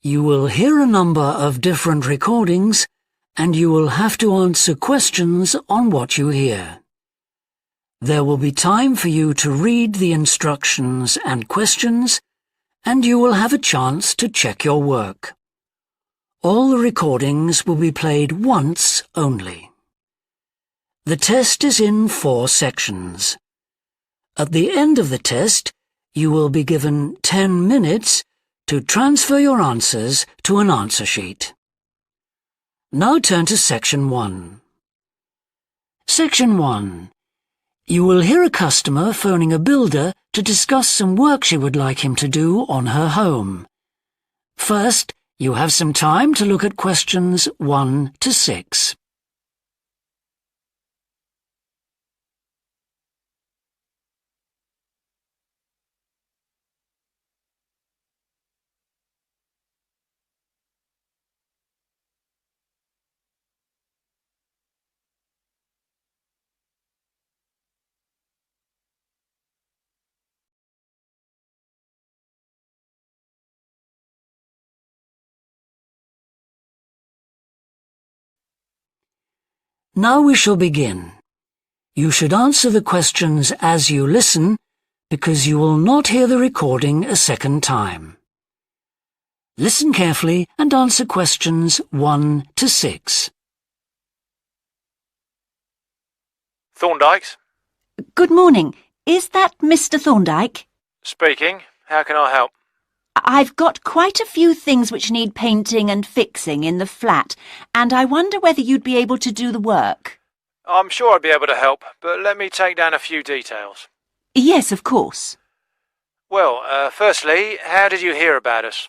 You will hear a number of different recordings, and you will have to answer questions on what you hear. There will be time for you to read the instructions and questions, and you will have a chance to check your work. All the recordings will be played once only. The test is in 4 sections. At the end of the test, you will be given 10 minutes to transfer your answers to an answer sheet. Now turn to Section 1. Section 1. You will hear a customer phoning a builder to discuss some work she would like him to do on her home. First, you have some time to look at questions 1 to 6. Now we shall begin. You should answer the questions as you listen, because you will not hear the recording a second time. Listen carefully and answer questions 1 to 6. Thorndike's? Good morning. Is that Mr. Thorndike? Speaking. How can I help? I've got quite a few things which need painting and fixing in the flat, and I wonder whether you'd be able to do the work. I'm sure I'd be able to help, but let me take down a few details. Yes, of course. Well, firstly, how did you hear about us?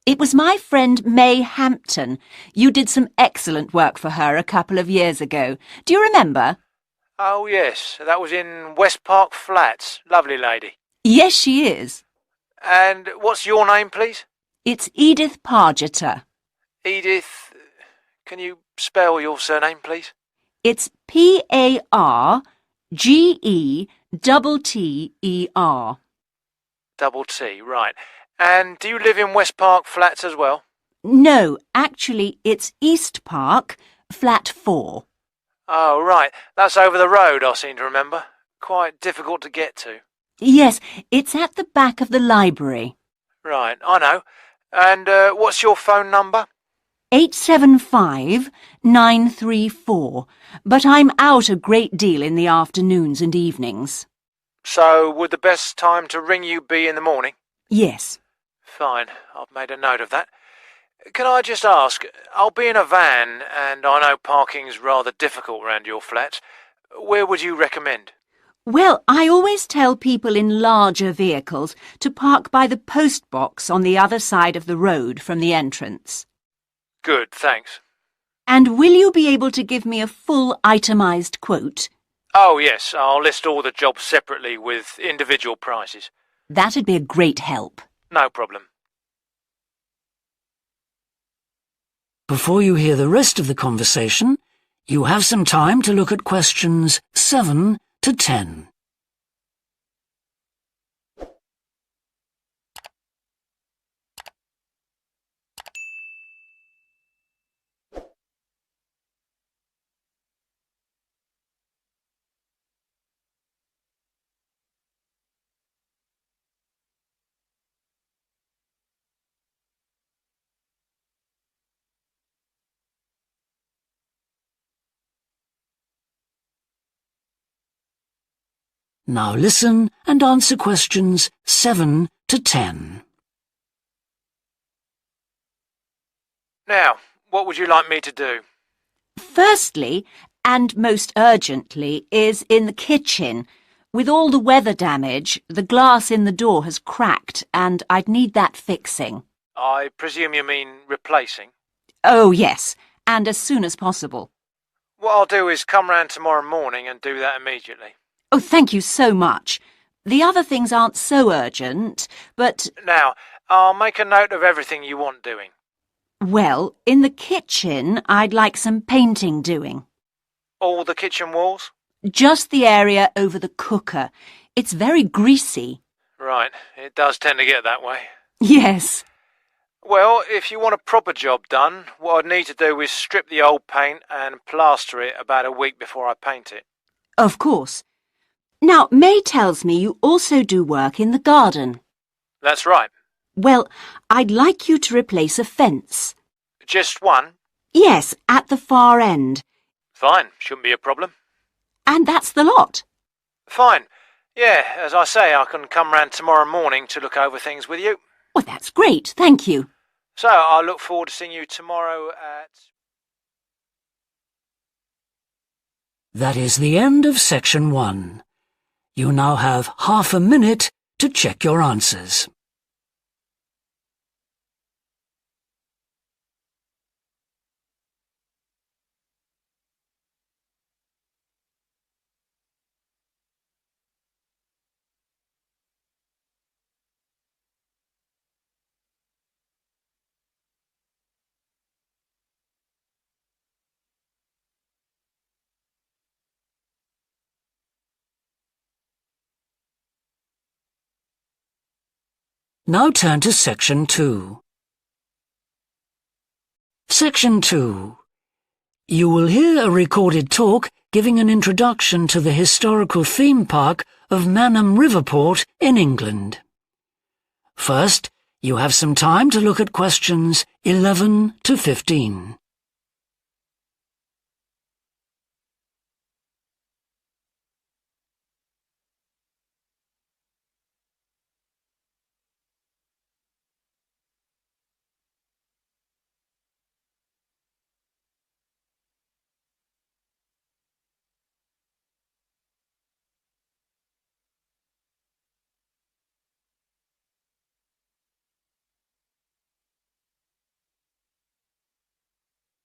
It was my friend May Hampton. You did some excellent work for her a couple of years ago. Do you remember? Oh, yes. That was in West Park Flats. Lovely lady. Yes, she is. And what's your name, please? It's Edith Pargeter. Edith. Can you spell your surname, please? It's Pargeter. Double T, right. And do you live in West Park Flats as well? No, actually, it's East Park, flat 4. Oh, right. That's over the road, I seem to remember. Quite difficult to get to. Yes, it's at the back of the library. Right, I know. And what's your phone number? 875-934, but I'm out a great deal in the afternoons and evenings. So would the best time to ring you be in the morning? Yes. Fine, I've made a note of that. Can I just ask, I'll be in a van, and I know parking's rather difficult round your flat. Where would you recommend? Well, I always tell people in larger vehicles to park by the post box on the other side of the road from the entrance. Good, thanks. And will you be able to give me a full itemised quote? Oh, yes, I'll list all the jobs separately with individual prices. That'd be a great help. No problem. Before you hear the rest of the conversation, you have some time to look at questions 7 to 10. Now listen and answer questions 7 to 10. Now, what would you like me to do? Firstly, and most urgently, is in the kitchen. With all the weather damage, the glass in the door has cracked, and I'd need that fixing. I presume you mean replacing? Oh, yes, and as soon as possible. What I'll do is come round tomorrow morning and do that immediately. Oh, thank you so much. The other things aren't so urgent, but... Now, I'll make a note of everything you want doing. Well, in the kitchen, I'd like some painting doing. All the kitchen walls? Just the area over the cooker. It's very greasy. Right, it does tend to get that way. Yes. Well, if you want a proper job done, what I'd need to do is strip the old paint and plaster it about a week before I paint it. Of course. Now, May tells me you also do work in the garden. That's right. Well, I'd like you to replace a fence. Just one? Yes, at the far end. Fine, shouldn't be a problem. And that's the lot. Fine. Yeah, as I say, I can come round tomorrow morning to look over things with you. Well, that's great, thank you. So, I look forward to seeing you tomorrow at... That is the end of section 1. You now have half a minute to check your answers. Now turn to section 2. Section 2. You will hear a recorded talk giving an introduction to the historical theme park of Manam Port in England. First, you have some time to look at questions 11 to 15.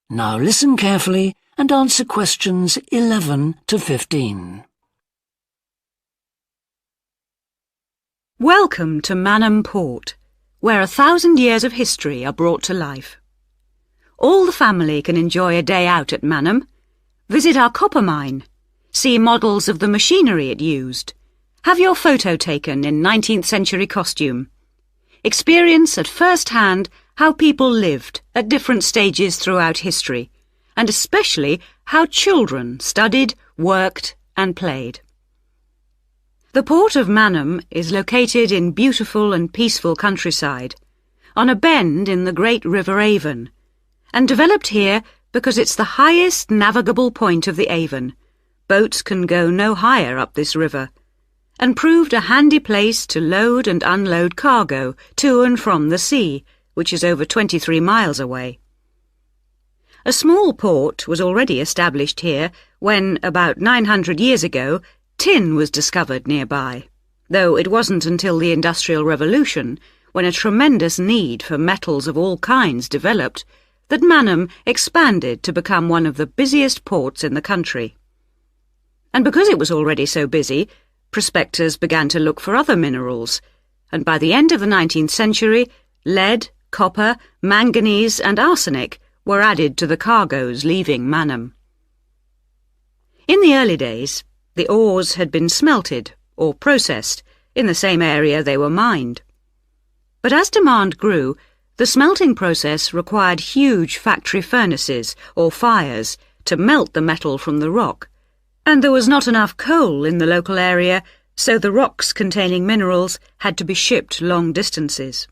Now listen carefully and answer questions 11 to 15. Welcome to Manam Port, where 1,000 years of history are brought to life. All the family can enjoy a day out at Manam, visit our copper mine, see models of the machinery it used, have your photo taken in 19th century costume, experience at first hand how people lived at different stages throughout history, and especially how children studied, worked and played. The port of Manam is located in beautiful and peaceful countryside, on a bend in the great River Avon, and developed here because it's the highest navigable point of the Avon. Boats can go no higher up this river, and proved a handy place to load and unload cargo to and from the sea, which is over 23 miles away. A small port was already established here when, about 900 years ago, tin was discovered nearby, though it wasn't until the Industrial Revolution, when a tremendous need for metals of all kinds developed, that Manam expanded to become one of the busiest ports in the country. And because it was already so busy, prospectors began to look for other minerals, and by the end of the 19th century, lead, copper, manganese and arsenic were added to the cargoes leaving Manam. In the early days, the ores had been smelted or processed in the same area they were mined. But as demand grew, the smelting process required huge factory furnaces or fires to melt the metal from the rock, and there was not enough coal in the local area, so the rocks containing minerals had to be shipped long distances.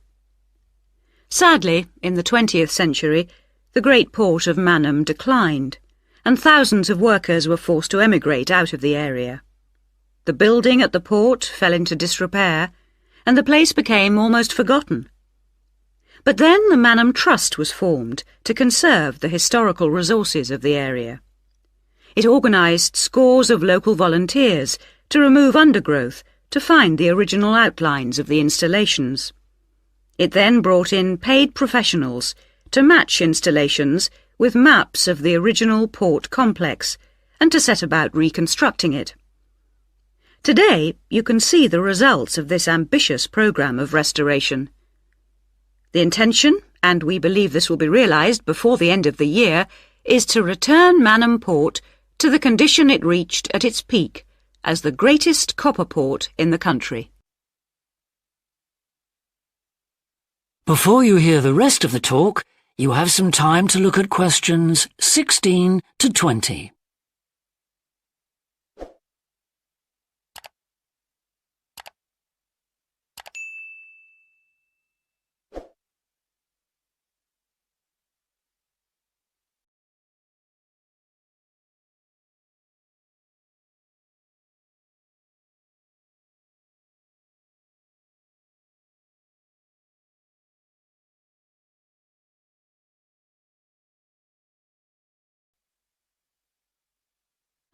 Sadly, in the 20th century, the great port of Manam declined, and thousands of workers were forced to emigrate out of the area. The building at the port fell into disrepair, and the place became almost forgotten. But then the Manam Trust was formed to conserve the historical resources of the area. It organised scores of local volunteers to remove undergrowth to find the original outlines of the installations. It then brought in paid professionals to match installations with maps of the original port complex and to set about reconstructing it. Today, you can see the results of this ambitious programme of restoration. The intention, and we believe this will be realised before the end of the year, is to return Manam Port to the condition it reached at its peak as the greatest copper port in the country. Before you hear the rest of the talk, you have some time to look at questions 16 to 20.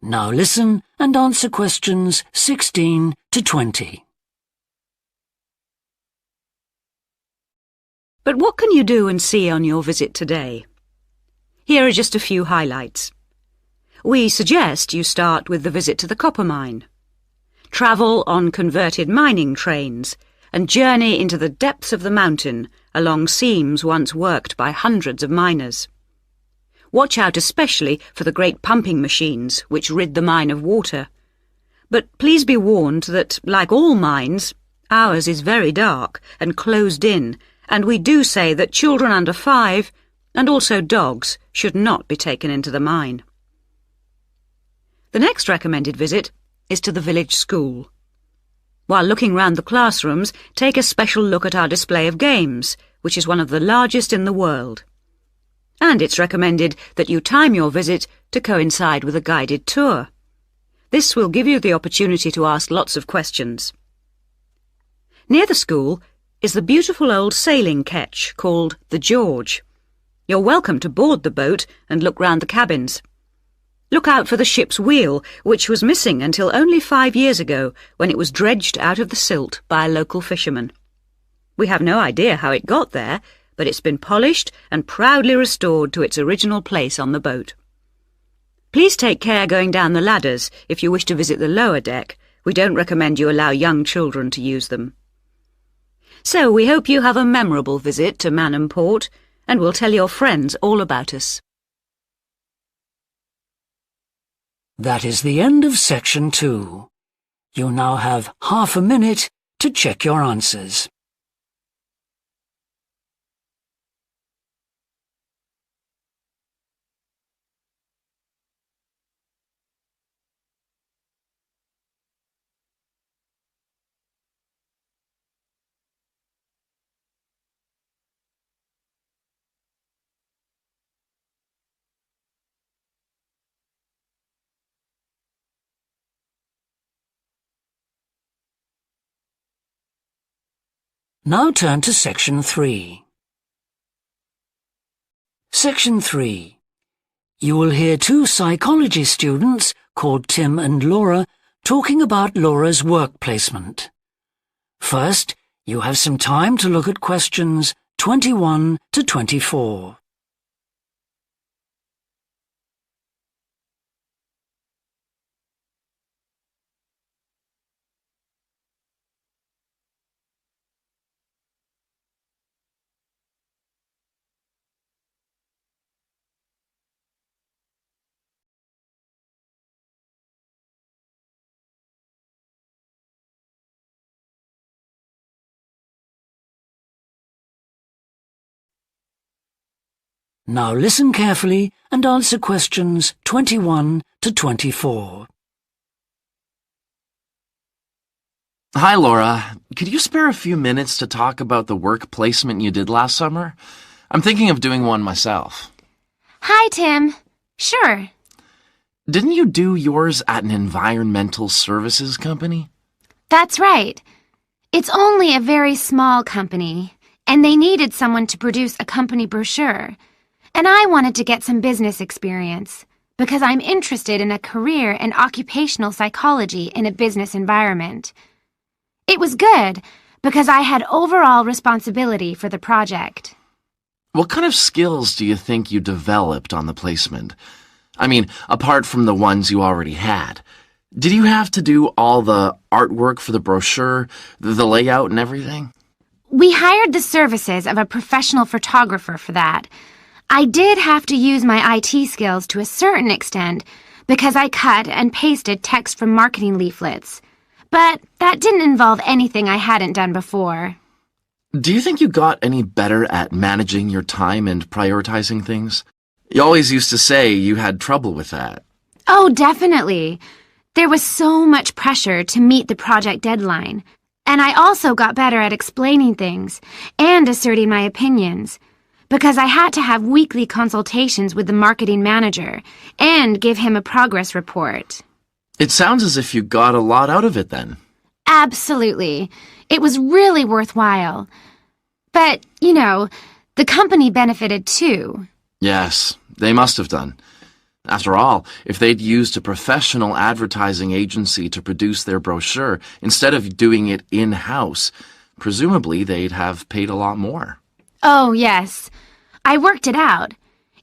Now listen and answer questions 16 to 20. But what can you do and see on your visit today? Here are just a few highlights. We suggest you start with the visit to the copper mine. Travel on converted mining trains and journey into the depths of the mountain along seams once worked by hundreds of miners. Watch out especially for the great pumping machines which rid the mine of water. But please be warned that, like all mines, ours is very dark and closed in, and we do say that children under 5, and also dogs, should not be taken into the mine. The next recommended visit is to the village school. While looking round the classrooms, take a special look at our display of games, which is one of the largest in the world. And it's recommended that you time your visit to coincide with a guided tour. This will give you the opportunity to ask lots of questions. Near the school is the beautiful old sailing ketch called the George. You're welcome to board the boat and look round the cabins. Look out for the ship's wheel, which was missing until only 5 years ago when it was dredged out of the silt by a local fisherman. We have no idea how it got there, but it's been polished and proudly restored to its original place on the boat. Please take care going down the ladders if you wish to visit the lower deck. We don't recommend you allow young children to use them. So we hope you have a memorable visit to Manam Port, and will tell your friends all about us. That is the end of section 2. You now have half a minute to check your answers. Now turn to section 3. Section 3. You will hear 2 psychology students called Tim and Laura talking about Laura's work placement. First, you have some time to look at questions 21 to 24. Now listen carefully and answer questions 21 to 24. Hi, Laura. Could you spare a few minutes to talk about the work placement you did last summer? I'm thinking of doing one myself. Hi, Tim. Sure. Didn't you do yours at an environmental services company? That's right. It's only a very small company, and they needed someone to produce a company brochure. And I wanted to get some business experience, because I'm interested in a career in occupational psychology in a business environment. It was good, because I had overall responsibility for the project. What kind of skills do you think you developed on the placement? I mean, apart from the ones you already had. Did you have to do all the artwork for the brochure, the layout and everything? We hired the services of a professional photographer for that. I did have to use my IT skills to a certain extent because I cut and pasted text from marketing leaflets. But that didn't involve anything I hadn't done before. Do you think you got any better at managing your time and prioritizing things? You always used to say you had trouble with that. Oh, definitely. There was so much pressure to meet the project deadline, and I also got better at explaining things and asserting my opinions, because I had to have weekly consultations with the marketing manager and give him a progress report. It sounds as if you got a lot out of it then. Absolutely. It was really worthwhile. But, the company benefited too. Yes, they must have done. After all, if they'd used a professional advertising agency to produce their brochure instead of doing it in-house, presumably they'd have paid a lot more. Oh, yes. I worked it out.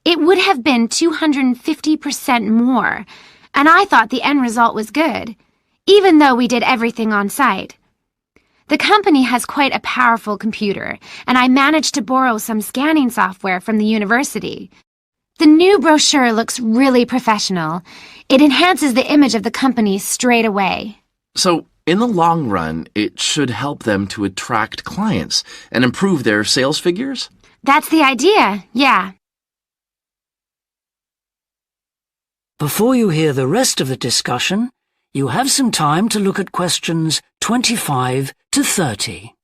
It would have been 250% more, and I thought the end result was good, even though we did everything on site. The company has quite a powerful computer, and I managed to borrow some scanning software from the university. The new brochure looks really professional. It enhances the image of the company straight away. So, in the long run, it should help them to attract clients and improve their sales figures? That's the idea, yeah. Before you hear the rest of the discussion, you have some time to look at questions 25 to 30.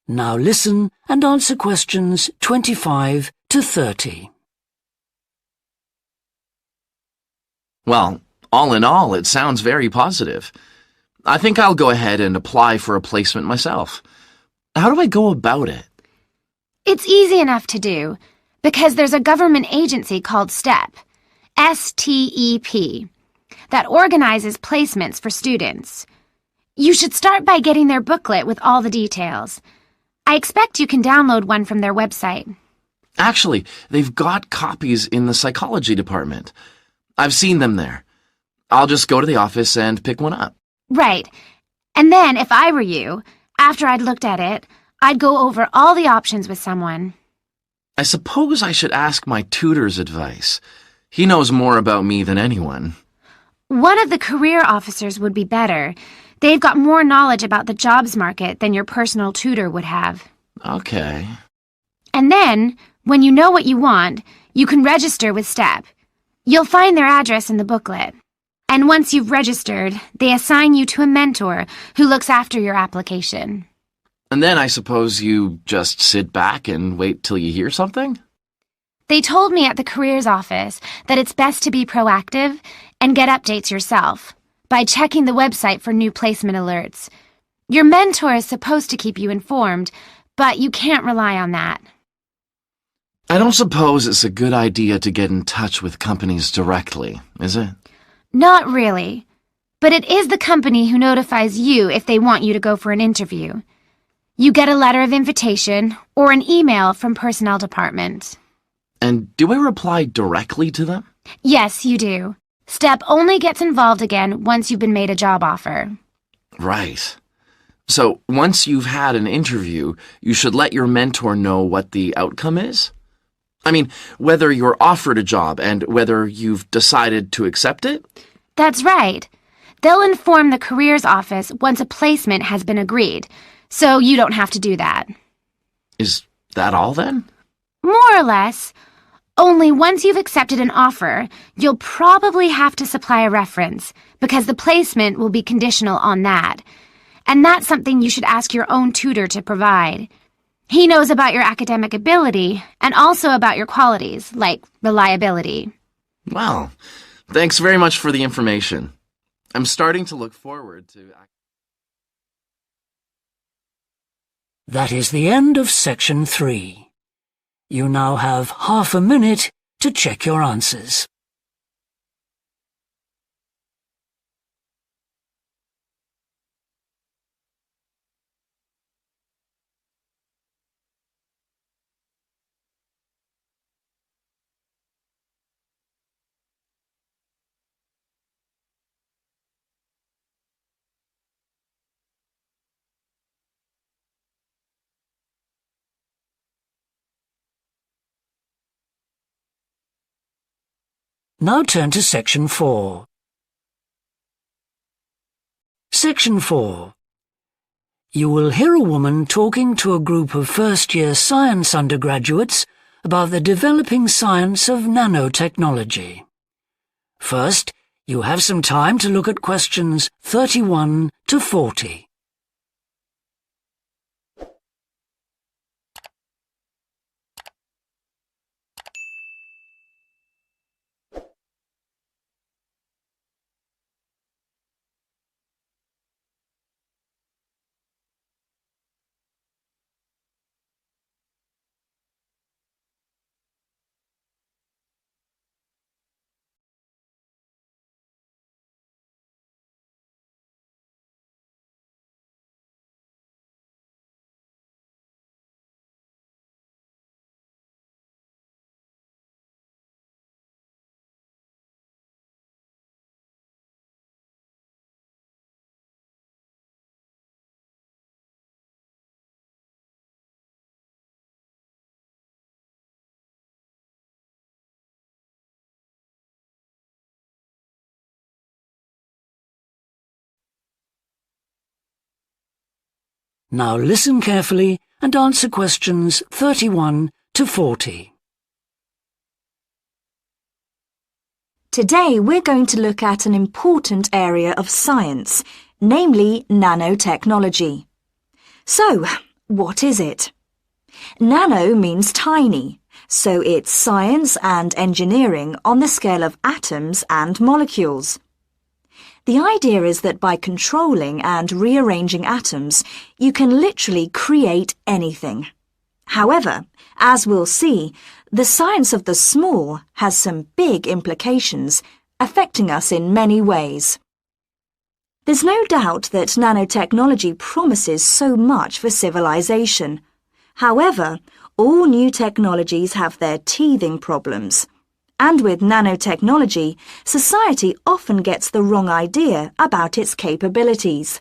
Now listen and answer questions 25 to 30. Well, all in all, it sounds very positive. I think I'll go ahead and apply for a placement myself. How do I go about it? It's easy enough to do, because there's a government agency called STEP, S-T-E-P, that organizes placements for students. You should start by getting their booklet with all the details. I expect you can download one from their website. Actually, they've got copies in the psychology department. I've seen them there. I'll just go to the office and pick one up. Right. And then, if I were you, after I'd looked at it, I'd go over all the options with someone. I suppose I should ask my tutor's advice. He knows more about me than anyone. One of the career officers would be better. They've got more knowledge about the jobs market than your personal tutor would have. Okay. And then, when you know what you want, you can register with STEP. You'll find their address in the booklet. And once you've registered, they assign you to a mentor who looks after your application. And then I suppose you just sit back and wait till you hear something? They told me at the careers office that it's best to be proactive and get updates yourself by checking the website for new placement alerts. Your mentor is supposed to keep you informed, but you can't rely on that. I don't suppose it's a good idea to get in touch with companies directly, is it? Not really. But it is the company who notifies you if they want you to go for an interview. You get a letter of invitation or an email from personnel department. And do I reply directly to them? Yes, you do. STEP only gets involved again once you've been made a job offer. Right. So once you've had an interview, you should let your mentor know what the outcome is? I mean, whether you're offered a job and whether you've decided to accept it? That's right. They'll inform the careers office once a placement has been agreed, so you don't have to do that. Is that all then? More or less. Only once you've accepted an offer, you'll probably have to supply a reference, because the placement will be conditional on that. And that's something you should ask your own tutor to provide. He knows about your academic ability and also about your qualities, like reliability. Well, thanks very much for the information. I'm starting to look forward to... That is the end of section 3. You now have half a minute to check your answers. Now turn to Section 4. Section 4. You will hear a woman talking to a group of first-year science undergraduates about the developing science of nanotechnology. First, you have some time to look at questions 31 to 40. Now listen carefully and answer questions 31 to 40. Today we're going to look at an important area of science, namely nanotechnology. So, what is it? Nano means tiny, so it's science and engineering on the scale of atoms and molecules. The idea is that by controlling and rearranging atoms, you can literally create anything. However, as we'll see, the science of the small has some big implications, affecting us in many ways. There's no doubt that nanotechnology promises so much for civilization. However, all new technologies have their teething problems. And with nanotechnology, society often gets the wrong idea about its capabilities.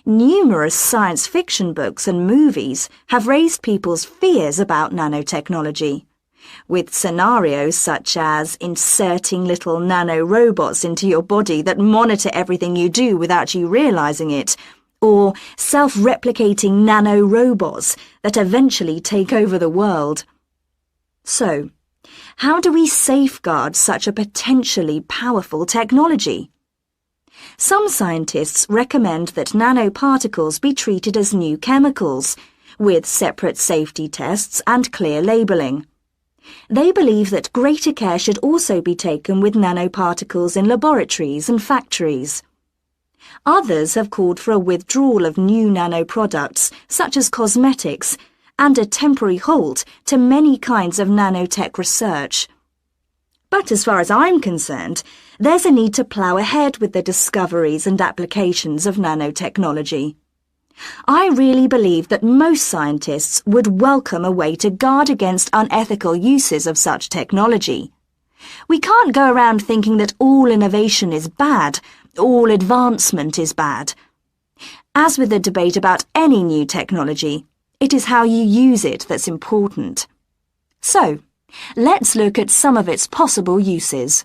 Numerous science fiction books and movies have raised people's fears about nanotechnology, with scenarios such as inserting little nanorobots into your body that monitor everything you do without you realizing it, or self-replicating nanorobots that eventually take over the world. So, how do we safeguard such a potentially powerful technology? Some scientists recommend that nanoparticles be treated as new chemicals, with separate safety tests and clear labelling. They believe that greater care should also be taken with nanoparticles in laboratories and factories. Others have called for a withdrawal of new nanoproducts, such as cosmetics, and a temporary halt to many kinds of nanotech research. But as far as I'm concerned, there's a need to plough ahead with the discoveries and applications of nanotechnology. I really believe that most scientists would welcome a way to guard against unethical uses of such technology. We can't go around thinking that all innovation is bad, all advancement is bad. As with the debate about any new technology, it is how you use it that's important. So, let's look at some of its possible uses.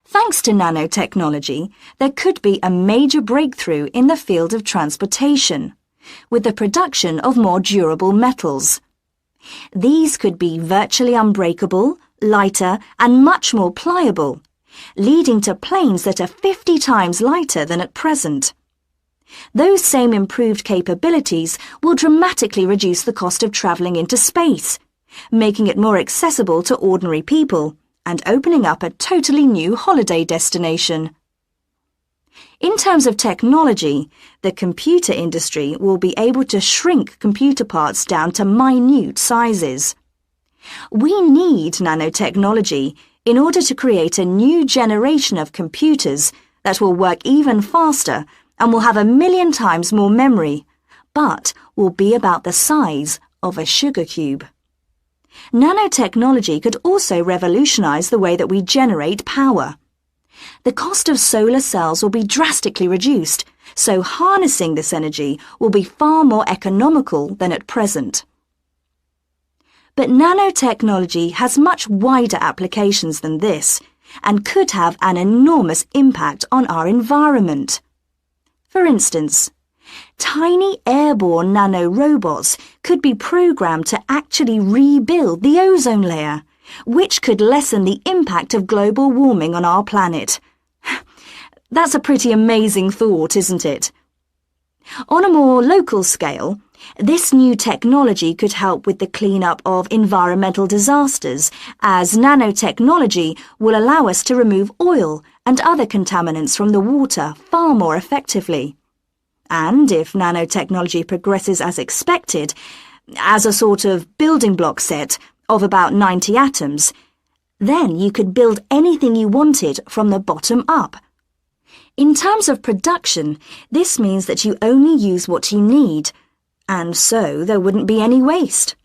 Thanks to nanotechnology, there could be a major breakthrough in the field of transportation, with the production of more durable metals. These could be virtually unbreakable, lighter, and much more pliable, leading to planes that are 50 times lighter than at present. Those same improved capabilities will dramatically reduce the cost of travelling into space, making it more accessible to ordinary people and opening up a totally new holiday destination. In terms of technology, the computer industry will be able to shrink computer parts down to minute sizes. We need nanotechnology in order to create a new generation of computers that will work even faster and will have 1,000,000 times more memory, but will be about the size of a sugar cube. Nanotechnology could also revolutionize the way that we generate power. The cost of solar cells will be drastically reduced, so harnessing this energy will be far more economical than at present. But nanotechnology has much wider applications than this and could have an enormous impact on our environment. For instance, tiny airborne nanorobots could be programmed to actually rebuild the ozone layer, which could lessen the impact of global warming on our planet. That's a pretty amazing thought, isn't it? On a more local scale, this new technology could help with the cleanup of environmental disasters, as nanotechnology will allow us to remove oil and other contaminants from the water far more effectively. And if nanotechnology progresses as expected, as a sort of building block set of about 90 atoms, then you could build anything you wanted from the bottom up. In terms of production, this means that you only use what you need, and so there wouldn't be any waste.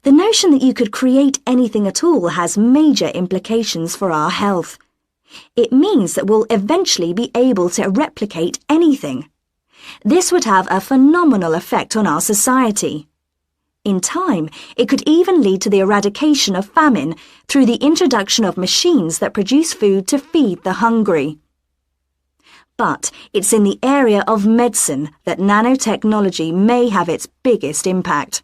The notion that you could create anything at all has major implications for our health. It means that we'll eventually be able to replicate anything. This would have a phenomenal effect on our society. In time, it could even lead to the eradication of famine through the introduction of machines that produce food to feed the hungry. But it's in the area of medicine that nanotechnology may have its biggest impact.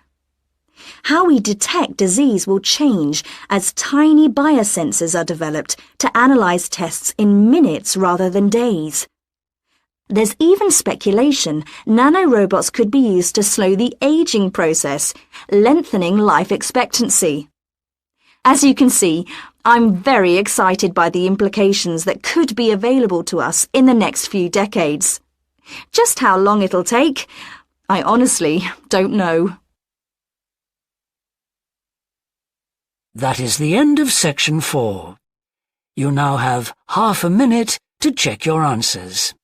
How we detect disease will change as tiny biosensors are developed to analyze tests in minutes rather than days. There's even speculation nanorobots could be used to slow the aging process, lengthening life expectancy. As you can see, I'm very excited by the implications that could be available to us in the next few decades. Just how long it'll take, I honestly don't know. That is the end of section 4. You now have half a minute to check your answers.